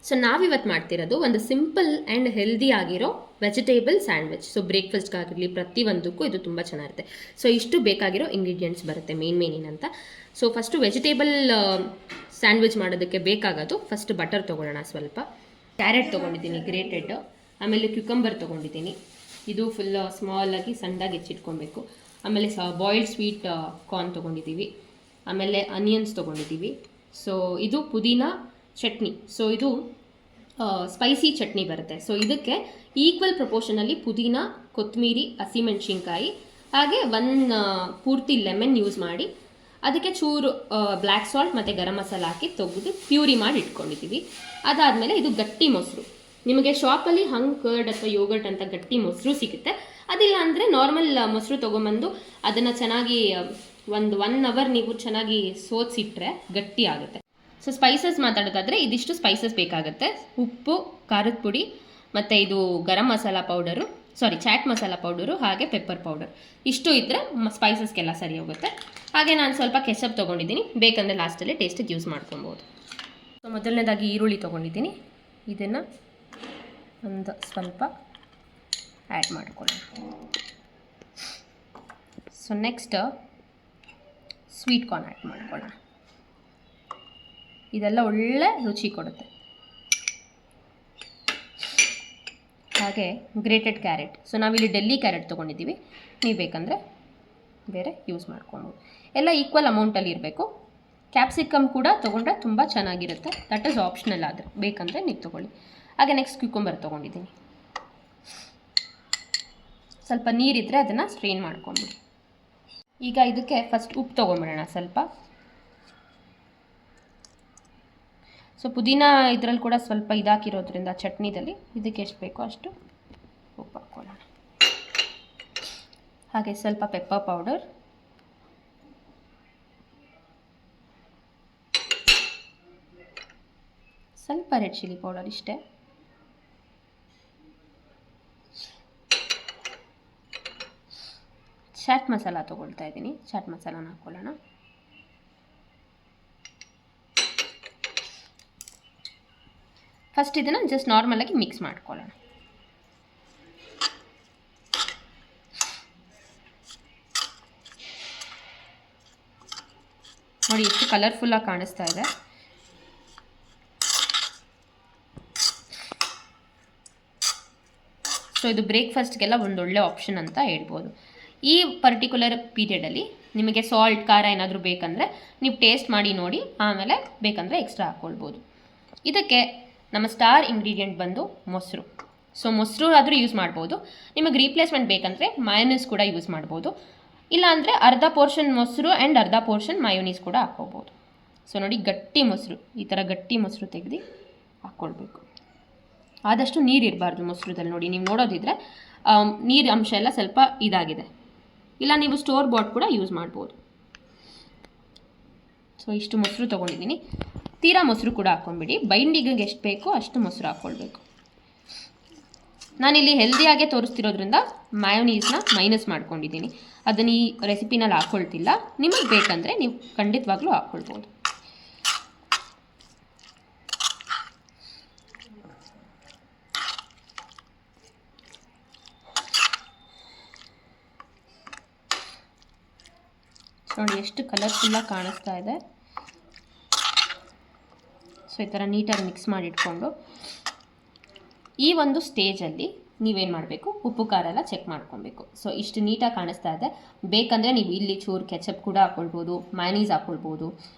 So ನಾವಿವತ್ತು ಮಾಡ್ತಿರೋದು ಒಂದು ಸಿಂಪಲ್ ಆ್ಯಂಡ್ ಹೆಲ್ದಿ ಆಗಿರೋ ವೆಜಿಟೇಬಲ್ ಸ್ಯಾಂಡ್ವಿಚ್. ಸೊ ಬ್ರೇಕ್ಫಾಸ್ಟ್ಗಾಗಿರಲಿ ಪ್ರತಿಯೊಂದಕ್ಕೂ ಇದು ತುಂಬ ಚೆನ್ನಾಗಿರುತ್ತೆ. ಸೊ ಇಷ್ಟು ಬೇಕಾಗಿರೋ ಇಂಗ್ರೀಡಿಯೆಂಟ್ಸ್ ಬರುತ್ತೆ ಮೇನ್ ಏನಂತ. ಸೊ ಫಸ್ಟು ವೆಜಿಟೇಬಲ್ ಸ್ಯಾಂಡ್ವಿಚ್ ಮಾಡೋದಕ್ಕೆ ಬೇಕಾಗೋದು, ಫಸ್ಟ್ ಬಟರ್ ತೊಗೊಳ್ಳೋಣ. ಸ್ವಲ್ಪ ಕ್ಯಾರೆಟ್ ತೊಗೊಂಡಿದ್ದೀನಿ ಗ್ರೇಟೆಡ್, ಆಮೇಲೆ ಕ್ಯುಕಂಬರ್ ತೊಗೊಂಡಿದ್ದೀನಿ. ಇದು ಫುಲ್ ಸ್ಮಾಲಾಗಿ ಸಣ್ಣದಾಗಿ ಹೆಚ್ಚಿಟ್ಕೊಬೇಕು. ಆಮೇಲೆ ಬಾಯ್ಲ್ಡ್ ಸ್ವೀಟ್ ಕಾರ್ನ್ ತೊಗೊಂಡಿದ್ದೀವಿ. ಆಮೇಲೆ ಅನಿಯನ್ಸ್ ತೊಗೊಂಡಿದ್ದೀವಿ. ಸೊ ಇದು ಪುದೀನ ಚಟ್ನಿ. ಸೊ ಇದು ಸ್ಪೈಸಿ ಚಟ್ನಿ ಬರುತ್ತೆ. ಸೊ ಇದಕ್ಕೆ ಈಕ್ವಲ್ ಪ್ರಪೋರ್ಷನಲ್ಲಿ ಪುದೀನ, ಕೊತ್ತಂಬರಿ, ಹಸಿಮೆಣಸಿನ್ಕಾಯಿ ಹಾಗೆ ಪೂರ್ತಿ ಲೆಮನ್ ಯೂಸ್ ಮಾಡಿ ಅದಕ್ಕೆ ಚೂರು ಬ್ಲ್ಯಾಕ್ ಸಾಲ್ಟ್ ಮತ್ತು ಗರಂ ಮಸಾಲ ಹಾಕಿ ತೆಗೆದು ಪ್ಯೂರಿ ಮಾಡಿ ಇಟ್ಕೊಂಡಿದ್ದೀವಿ. ಅದಾದಮೇಲೆ ಇದು ಗಟ್ಟಿ ಮೊಸರು. ನಿಮಗೆ ಶಾಪಲ್ಲಿ ಹಂಗ್ ಕರ್ಡ್ ಅಥವಾ ಯೋಗರ್ಟ್ ಅಂತ ಗಟ್ಟಿ ಮೊಸರು ಸಿಗುತ್ತೆ. ಅದಿಲ್ಲ ಅಂದರೆ ನಾರ್ಮಲ್ ಮೊಸರು ತೊಗೊಂಬಂದು ಅದನ್ನು ಚೆನ್ನಾಗಿ ಒಂದು 1 ಅವರ್ ನೀವು ಚೆನ್ನಾಗಿ ಸೋಸಿಟ್ರೆ ಗಟ್ಟಿ ಆಗುತ್ತೆ. ಸೊ ಸ್ಪೈಸಸ್ ಮಾತಾಡೋದಾದರೆ ಇದಿಷ್ಟು ಸ್ಪೈಸಸ್ ಬೇಕಾಗುತ್ತೆ. ಉಪ್ಪು, ಖಾರದ ಪುಡಿ, ಮತ್ತು ಇದು ಗರಂ ಮಸಾಲ ಪೌಡರು, ಚಾಟ್ ಮಸಾಲ ಪೌಡರು, ಹಾಗೆ ಪೆಪ್ಪರ್ ಪೌಡರ್. ಇಷ್ಟು ಇದ್ದರೆ ಸ್ಪೈಸಸ್ಗೆಲ್ಲ ಸರಿ ಹೋಗುತ್ತೆ. ಹಾಗೆ ನಾನು ಸ್ವಲ್ಪ ಕೆಚಪ್ ತೊಗೊಂಡಿದ್ದೀನಿ, ಬೇಕಂದರೆ ಲಾಸ್ಟಲ್ಲಿ ಟೇಸ್ಟಿಗೆ ಯೂಸ್ ಮಾಡ್ಕೊಬೋದು. ಸೊ ಮೊದಲನೇದಾಗಿ ಈರುಳ್ಳಿ ತೊಗೊಂಡಿದ್ದೀನಿ, ಇದನ್ನು ಒಂದು ಸ್ವಲ್ಪ ಆ್ಯಡ್ ಮಾಡ್ಕೊಳ್ಳೋಣ. So next sweet corn add ಮಾಡ್ಕೊಳ್ಳೋಣ. ಇದೆಲ್ಲ ಒಳ್ಳೆ ರುಚಿ ಕೊಡುತ್ತೆ. ಹಾಗೆ ಗ್ರೇಟೆಡ್ ಕ್ಯಾರೆಟ್. ಸೊ ನಾವಿಲ್ಲಿ ಡೆಲ್ಲಿ ಕ್ಯಾರೆಟ್ ತೊಗೊಂಡಿದ್ದೀವಿ, ನೀವು ಬೇಕಂದರೆ ಬೇರೆ ಯೂಸ್ ಮಾಡ್ಕೊಬೋದು. ಎಲ್ಲ ಈಕ್ವಲ್ ಅಮೌಂಟಲ್ಲಿ ಇರಬೇಕು. ಕ್ಯಾಪ್ಸಿಕಮ್ ಕೂಡ ತೊಗೊಂಡ್ರೆ ತುಂಬ ಚೆನ್ನಾಗಿರುತ್ತೆ. ದಟ್ ಈಸ್ ಆಪ್ಷನಲ್, ಆದರೆ ಬೇಕಂದರೆ ನೀವು ತೊಗೊಳ್ಳಿ. ಹಾಗೆ ನೆಕ್ಸ್ಟ್ ಕ್ಯೂಕಂಬರ್ ತೊಗೊಂಡಿದ್ದೀನಿ. ಸ್ವಲ್ಪ ನೀರಿದ್ದರೆ ಅದನ್ನು ಸ್ಟ್ರೈನ್ ಮಾಡ್ಕೊಂಬಿಡಿ. ಈಗ ಇದಕ್ಕೆ ಫಸ್ಟ್ ಉಪ್ಪು ತೊಗೊಂಬಿಡೋಣ ಸ್ವಲ್ಪ. ಸೊ ಪುದೀನ ಇದರಲ್ಲಿ ಕೂಡ ಸ್ವಲ್ಪ ಇದಾಕಿರೋದ್ರಿಂದ ಚಟ್ನಿದಲ್ಲಿ ಇದಕ್ಕೆ ಎಷ್ಟು ಬೇಕೋ ಅಷ್ಟು ಉಪ್ಪು ಹಾಕ್ಕೊಳ್ಳೋಣ. ಹಾಗೆ ಸ್ವಲ್ಪ ಪೆಪ್ಪರ್ ಪೌಡರ್, ಸ್ವಲ್ಪ ರೆಡ್ ಚಿಲ್ಲಿ ಪೌಡರ್, ಇಷ್ಟೇ. ಚಾಟ್ ಮಸಾಲ ತೊಗೊಳ್ತಾ ಇದ್ದೀನಿ, ಚಾಟ್ ಮಸಾಲಾನ ಹಾಕ್ಕೊಳ್ಳೋಣ. ಫಸ್ಟ್ ಇದನ್ನು ಜಸ್ಟ್ ನಾರ್ಮಲಾಗಿ ಮಿಕ್ಸ್ ಮಾಡ್ಕೊಳ್ಳೋಣ. ನೋಡಿ ಎಷ್ಟು ಕಲರ್ಫುಲ್ಲಾಗಿ ಕಾಣಿಸ್ತಾ ಇದೆ. ಸೊ ಇದು ಬ್ರೇಕ್ಫಾಸ್ಟ್ಗೆಲ್ಲ ಒಂದೊಳ್ಳೆ ಆಪ್ಷನ್ ಅಂತ ಹೇಳ್ಬೋದು. ಈ ಪರ್ಟಿಕ್ಯುಲರ್ ಪೀರಿಯಡಲ್ಲಿ ನಿಮಗೆ ಸಾಲ್ಟ್, ಖಾರ ಏನಾದರೂ ಬೇಕಂದರೆ ನೀವು ಟೇಸ್ಟ್ ಮಾಡಿ ನೋಡಿ, ಆಮೇಲೆ ಬೇಕಂದರೆ ಎಕ್ಸ್ಟ್ರಾ ಹಾಕ್ಕೊಳ್ಬೋದು. ಇದಕ್ಕೆ ನಮ್ಮ ಸ್ಟಾರ್ ಇಂಗ್ರೀಡಿಯೆಂಟ್ ಬಂದು ಮೊಸರು. ಸೊ ಮೊಸರು ಆದರೂ ಯೂಸ್ ಮಾಡ್ಬೋದು. ನಿಮಗೆ ರೀಪ್ಲೇಸ್ಮೆಂಟ್ ಬೇಕಂದರೆ ಮಯೋನೀಸ್ ಕೂಡ ಯೂಸ್ ಮಾಡ್ಬೋದು. ಇಲ್ಲಾಂದರೆ ಅರ್ಧ ಪೋರ್ಷನ್ ಮೊಸರು ಆ್ಯಂಡ್ ಅರ್ಧ ಪೋರ್ಷನ್ ಮಯೋನೀಸ್ ಕೂಡ ಹಾಕ್ಕೋಬೋದು. ಸೊ ನೋಡಿ, ಗಟ್ಟಿ ಮೊಸರು, ಈ ಥರ ಗಟ್ಟಿ ಮೊಸರು ತೆಗೆದು ಹಾಕ್ಕೊಳ್ಬೇಕು. ಆದಷ್ಟು ನೀರು ಇರಬಾರ್ದು ಮೊಸರುದಲ್ಲಿ. ನೋಡಿ, ನೀವು ನೋಡೋದಿದ್ರೆ ನೀರು ಅಂಶ ಎಲ್ಲ ಸ್ವಲ್ಪ ಇದಾಗಿದೆ. ಇಲ್ಲ ನೀವು ಸ್ಟೋರ್ ಬಾಟ್ ಕೂಡ ಯೂಸ್ ಮಾಡ್ಬೋದು. ಸೊ ಇಷ್ಟು ಮೊಸರು ತೊಗೊಂಡಿದ್ದೀನಿ. ತೀರಾ ಮೊಸರು ಕೂಡ ಹಾಕ್ಕೊಂಬಿಡಿ. ಬೈಂಡಿಂಗಿಗೆ ಎಷ್ಟು ಬೇಕೋ ಅಷ್ಟು ಮೊಸರು ಹಾಕ್ಕೊಳ್ಬೇಕು. ನಾನಿಲ್ಲಿ ಹೆಲ್ದಿಯಾಗೆ ತೋರಿಸ್ತಿರೋದ್ರಿಂದ ಮಯೋನೀಸ್ನ ಮೈನಸ್ ಮಾಡ್ಕೊಂಡಿದ್ದೀನಿ. ಅದನ್ನು ಈ ರೆಸಿಪಿನಲ್ಲಿ ಹಾಕ್ಕೊಳ್ತಿಲ್ಲ. ನಿಮಗೆ ಬೇಕಂದರೆ ನೀವು ಖಂಡಿತವಾಗ್ಲೂ ಹಾಕ್ಕೊಳ್ಬೋದು. ನೋಡಿ ಎಷ್ಟು ಕಲರ್ಫುಲ್ಲಾಗಿ ಕಾಣಿಸ್ತಾ ಇದೆ. ಸೊ ಈ ಥರ ನೀಟಾಗಿ ಮಿಕ್ಸ್ ಮಾಡಿ ಇಟ್ಕೊಂಡು ಈ ಒಂದು ಸ್ಟೇಜಲ್ಲಿ ನೀವೇನು ಮಾಡಬೇಕು, ಉಪ್ಪು ಖಾರ ಎಲ್ಲ ಚೆಕ್ ಮಾಡ್ಕೊಬೇಕು. ಸೊ ಇಷ್ಟು ನೀಟಾಗಿ ಕಾಣಿಸ್ತಾ ಇದೆ. ಬೇಕಂದರೆ ನೀವು ಇಲ್ಲಿ ಚೂರು ಕೆಚಪ್ ಕೂಡ ಹಾಕ್ಕೊಳ್ಬೋದು, ಮಯೋನೀಸ್ ಹಾಕ್ಕೊಳ್ಬೋದು.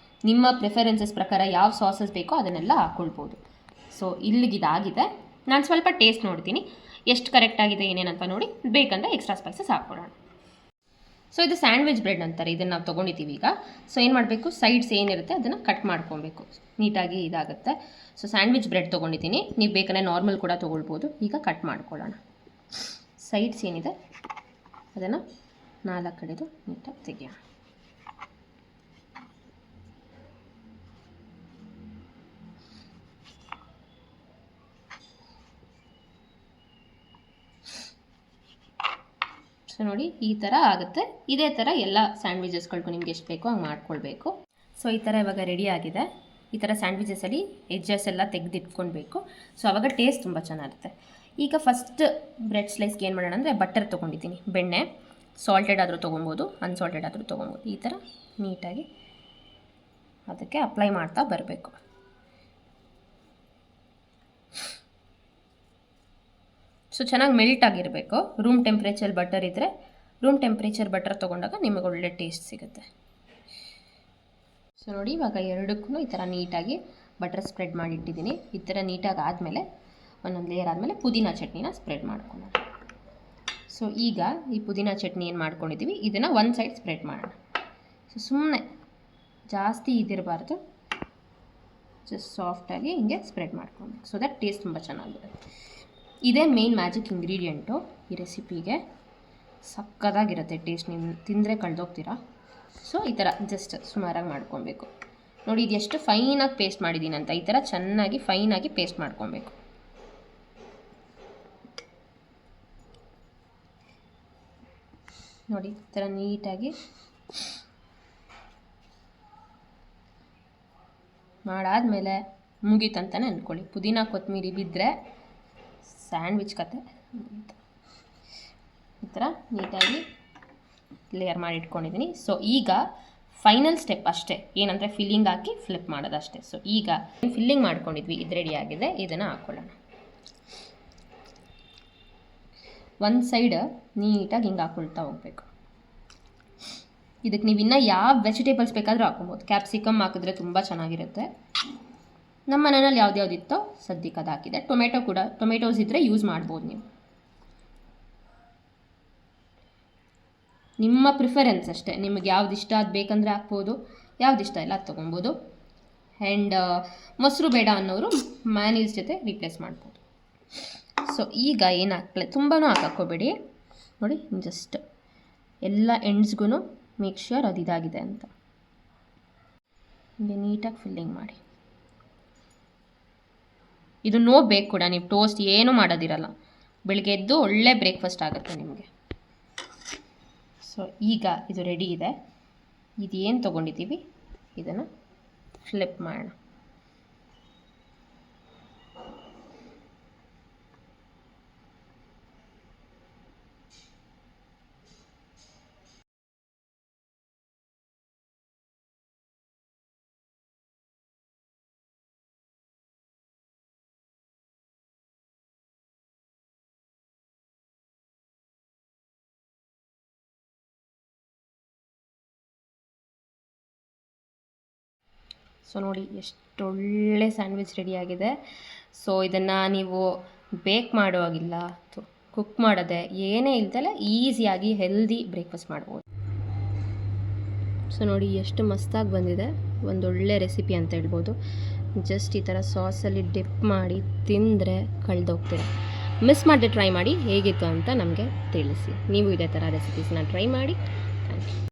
ನಿಮ್ಮ ಪ್ರಿಫರೆನ್ಸಸ್ ಪ್ರಕಾರ ಯಾವ ಸಾಸಸ್ ಬೇಕೋ ಅದನ್ನೆಲ್ಲ ಹಾಕ್ಕೊಳ್ಬೋದು. ಸೊ ಇಲ್ಲಿಗಿದಾಗಿದೆ. ನಾನು ಸ್ವಲ್ಪ ಟೇಸ್ಟ್ ನೋಡ್ತೀನಿ, ಎಷ್ಟು ಕರೆಕ್ಟಾಗಿದೆ ಏನೇನಂತ ನೋಡಿ, ಬೇಕಂದರೆ ಎಕ್ಸ್ಟ್ರಾ ಸ್ಪೈಸಸ್ ಹಾಕ್ಕೊಳ್ಳೋಣ. ಸೊ ಇದು ಸ್ಯಾಂಡ್ವಿಚ್ ಬ್ರೆಡ್ ಅಂತಾರೆ, ಇದನ್ನು ನಾವು ತೊಗೊಂಡಿದ್ದೀವಿ ಈಗ. ಸೊ ಏನು ಮಾಡಬೇಕು, ಸೈಡ್ಸ್ ಏನಿರುತ್ತೆ ಅದನ್ನು ಕಟ್ ಮಾಡ್ಕೊಬೇಕು, ನೀಟಾಗಿ ಇದಾಗುತ್ತೆ. ಸೊ ಸ್ಯಾಂಡ್ವಿಚ್ ಬ್ರೆಡ್ ತೊಗೊಂಡಿದ್ದೀನಿ, ನೀವು ಬೇಕಂದರೆ ನಾರ್ಮಲ್ ಕೂಡ ತೊಗೊಳ್ಬೋದು. ಈಗ ಕಟ್ ಮಾಡ್ಕೊಳ್ಳೋಣ. ಸೈಡ್ಸ್ ಏನಿದೆ ಅದನ್ನು 4 ಕಡೆದು ನೀಟಾಗಿ ತೆಗೆಯೋಣ. ಸೊ ನೋಡಿ, ಈ ಥರ ಆಗುತ್ತೆ. ಇದೇ ಥರ ಎಲ್ಲ ಸ್ಯಾಂಡ್ವಿಚಸ್ಗಳಿಗೂ ನಿಮ್ಗೆ ಎಷ್ಟು ಬೇಕೋ ಹಂಗೆ ಮಾಡ್ಕೊಳ್ಬೇಕು. ಸೊ ಈ ಥರ ಇವಾಗ ರೆಡಿ ಆಗಿದೆ. ಈ ಥರ ಸ್ಯಾಂಡ್ವಿಚಸಲ್ಲಿ ಎಡ್ಜಸ್ ಎಲ್ಲ ತೆಗೆದಿಟ್ಕೊಳ್ಬೇಕು. ಸೊ ಆವಾಗ ಟೇಸ್ಟ್ ತುಂಬ ಚೆನ್ನಾಗಿರುತ್ತೆ. ಈಗ ಫಸ್ಟ್ ಬ್ರೆಡ್ ಸ್ಲೈಸ್ಗೆ ಏನು ಮಾಡೋಣ ಅಂದರೆ ಬಟರ್ ತೊಗೊಂಡಿದ್ದೀನಿ, ಬೆಣ್ಣೆ, ಸಾಲ್ಟೆಡ್ ಆದರೂ ತೊಗೊಬೋದು, ಅನ್ಸಾಲ್ಟೆಡ್ ಆದರೂ ತೊಗೊಬೋದು. ಈ ಥರ ನೀಟಾಗಿ ಅದಕ್ಕೆ ಅಪ್ಲೈ ಮಾಡ್ತಾ ಬರಬೇಕು. ಸೊ ಚೆನ್ನಾಗಿ ಮೆಲ್ಟ್ ಆಗಿರಬೇಕು. ರೂಮ್ ಟೆಂಪ್ರೇಚರ್ ಬಟರ್ ಇದ್ದರೆ ರೂಮ್ ಟೆಂಪ್ರೇಚರ್ ಬಟರ್ ತೊಗೊಂಡಾಗ ನಿಮಗೆ ಒಳ್ಳೆ ಟೇಸ್ಟ್ ಸಿಗುತ್ತೆ. ಸೊ ನೋಡಿ, ಇವಾಗ ಎರಡಕ್ಕೂ ಈ ಥರ ನೀಟಾಗಿ ಬಟರ್ ಸ್ಪ್ರೆಡ್ ಮಾಡಿಟ್ಟಿದ್ದೀನಿ. ಈ ಥರ ನೀಟಾಗಿ ಆದಮೇಲೆ ಒಂದೊಂದು ಲೇಯರ್ ಆದಮೇಲೆ ಪುದೀನ ಚಟ್ನಿನ ಸ್ಪ್ರೆಡ್ ಮಾಡ್ಕೊಳ್ಳೋಣ. ಸೊ ಈಗ ಈ ಪುದೀನ ಚಟ್ನಿ ಏನು ಮಾಡ್ಕೊಂಡಿದ್ದೀವಿ ಇದನ್ನು ಒಂದು ಸೈಡ್ ಸ್ಪ್ರೆಡ್ ಮಾಡೋಣ. ಸೊ ಸುಮ್ಮನೆ ಜಾಸ್ತಿ ಇದಿರಬಾರ್ದು, ಜಸ್ಟ್ ಸಾಫ್ಟಾಗಿ ಹಿಂಗೆ ಸ್ಪ್ರೆಡ್ ಮಾಡ್ಕೊಬೇಕು. ಸೊ ದಟ್ ಟೇಸ್ಟ್ ತುಂಬ ಚೆನ್ನಾಗಿರುತ್ತೆ. ಇದೇ ಮೇನ್ ಮ್ಯಾಜಿಕ್ ಇಂಗ್ರೀಡಿಯೆಂಟು ಈ ರೆಸಿಪಿಗೆ. ಸಕ್ಕದಾಗಿರುತ್ತೆ ಟೇಸ್ಟ್, ನೀವು ತಿಂದರೆ ಕಳೆದೋಗ್ತೀರಾ. ಸೊ ಈ ಥರ ಜಸ್ಟ್ ಸುಮಾರಾಗಿ ಮಾಡ್ಕೊಬೇಕು. ನೋಡಿ, ಇದು ಎಷ್ಟು ಫೈನಾಗಿ ಪೇಸ್ಟ್ ಮಾಡಿದ್ದೀನಿ ಅಂತ. ಈ ಥರ ಚೆನ್ನಾಗಿ ಫೈನಾಗಿ ಪೇಸ್ಟ್ ಮಾಡ್ಕೊಬೇಕು. ನೋಡಿ, ಈ ಥರ ನೀಟಾಗಿ ಮಾಡಾದಮೇಲೆ ಮುಗೀತಂತಲೇ ಅಂದ್ಕೊಳ್ಳಿ. ಪುದೀನ ಕೊತ್ತಂಬರಿ ಬಿದ್ದರೆ ಸ್ಯಾಂಡ್ವಿಚ್ ಕತೆ. ಈ ಥರ ನೀಟಾಗಿ ಲೇಯರ್ ಮಾಡಿ ಇಟ್ಕೊಂಡಿದ್ದೀನಿ. ಸೊ ಈಗ ಫೈನಲ್ ಸ್ಟೆಪ್ ಅಷ್ಟೇ, ಏನಂದರೆ ಫಿಲ್ಲಿಂಗ್ ಹಾಕಿ ಫ್ಲಿಪ್ ಮಾಡೋದಷ್ಟೇ. ಸೊ ಈಗ ಫಿಲ್ಲಿಂಗ್ ಮಾಡ್ಕೊಂಡಿದ್ವಿ, ಇದು ರೆಡಿ ಆಗಿದೆ. ಇದನ್ನು ಹಾಕ್ಕೊಳ್ಳೋಣ. ಒಂದು ಸೈಡ್ ನೀಟಾಗಿ ಹಿಂಗೆ ಹಾಕ್ಕೊಳ್ತಾ ಹೋಗ್ಬೇಕು. ಇದಕ್ಕೆ ನೀವು ಇನ್ನೂ ಯಾವ ವೆಜಿಟೇಬಲ್ಸ್ ಬೇಕಾದರೂ ಹಾಕ್ಕೊಬೋದು. ಕ್ಯಾಪ್ಸಿಕಮ್ ಹಾಕಿದ್ರೆ ತುಂಬ ಚೆನ್ನಾಗಿರುತ್ತೆ. ನಮ್ಮ ಮನೆಯಲ್ಲಿ ಯಾವ್ದ್ಯಾವ್ದಿತ್ತೋ ಸದ್ಯಕ್ಕೆ ಅದು ಹಾಕಿದೆ. ಟೊಮೆಟೊ ಕೂಡ, ಟೊಮೆಟೋಸ್ ಇದ್ದರೆ ಯೂಸ್ ಮಾಡ್ಬೋದು ನೀವು. ನಿಮ್ಮ ಪ್ರಿಫರೆನ್ಸ್ ಅಷ್ಟೇ, ನಿಮಗೆ ಯಾವ್ದು ಇಷ್ಟ ಅದು ಬೇಕಂದರೆ ಹಾಕ್ಬೋದು, ಯಾವ್ದು ಇಷ್ಟ ಇಲ್ಲ ಅದು ತೊಗೊಬೋದು. ಆ್ಯಂಡ್ ಮೊಸರು ಬೇಡ ಅನ್ನೋರು ಮ್ಯಾನೀಸ್ ಜೊತೆ ರಿಪ್ಲೇಸ್ ಮಾಡ್ಬೋದು. ಸೊ ಈಗ ಏನು ಹಾಕ್ಲೆ, ತುಂಬಾ ಹಾಕೋಬೇಡಿ. ನೋಡಿ, ಜಸ್ಟ್ ಎಲ್ಲ ಎಂಡ್ಸ್ಗೂ ಮೇಕ್ ಶ್ಯೂರ್ ಅದು ಇದಾಗಿದೆ ಅಂತ. ಹಿಂಗೆ ನೀಟಾಗಿ ಫಿಲ್ಲಿಂಗ್ ಮಾಡಿ. ಇದು ನೋ ಬೇಕ್ ಕೂಡ, ನೀವು ಟೋಸ್ಟ್ ಏನೂ ಮಾಡೋದಿರಲ್ಲ. ಬೆಳಗ್ಗೆ ಎದ್ದು ಒಳ್ಳೆ ಬ್ರೇಕ್ಫಾಸ್ಟ್ ಆಗುತ್ತೆ ನಿಮಗೆ. ಸೊ ಈಗ ಇದು ರೆಡಿ ಇದೆ. ಇದೇನು ತೊಗೊಂಡಿದ್ದೀವಿ ಇದನ್ನು ಫ್ಲಿಪ್ ಮಾಡೋಣ. ಸೊ ನೋಡಿ, ಎಷ್ಟೊಳ್ಳೆ ಸ್ಯಾಂಡ್ವಿಚ್ ರೆಡಿಯಾಗಿದೆ. ಸೊ ಇದನ್ನು ನೀವು ಬೇಕ್ ಮಾಡುವಾಗಿಲ್ಲ, ಕುಕ್ ಮಾಡೋದೆ ಏನೇ ಇಲ್ದಲ್ಲ ಈಸಿಯಾಗಿ ಹೆಲ್ದಿ ಬ್ರೇಕ್ಫಾಸ್ಟ್ ಮಾಡ್ಬೋದು. ಸೊ ನೋಡಿ, ಎಷ್ಟು ಮಸ್ತಾಗಿ ಬಂದಿದೆ. ಒಂದೊಳ್ಳೆ ರೆಸಿಪಿ ಅಂತ ಹೇಳ್ಬೋದು. ಜಸ್ಟ್ ಈ ಥರ ಸಾಸಲ್ಲಿ ಡಿಪ್ ಮಾಡಿ ತಿಂದರೆ ಕಳೆದೋಗ್ತೀರ. ಮಿಸ್ ಮಾಡದೆ ಟ್ರೈ ಮಾಡಿ, ಹೇಗಿತ್ತು ಅಂತ ನಮಗೆ ತಿಳಿಸಿ. ನೀವು ಇದೇ ಥರ ರೆಸಿಪೀಸ್ನ ಟ್ರೈ ಮಾಡಿ. Thank you.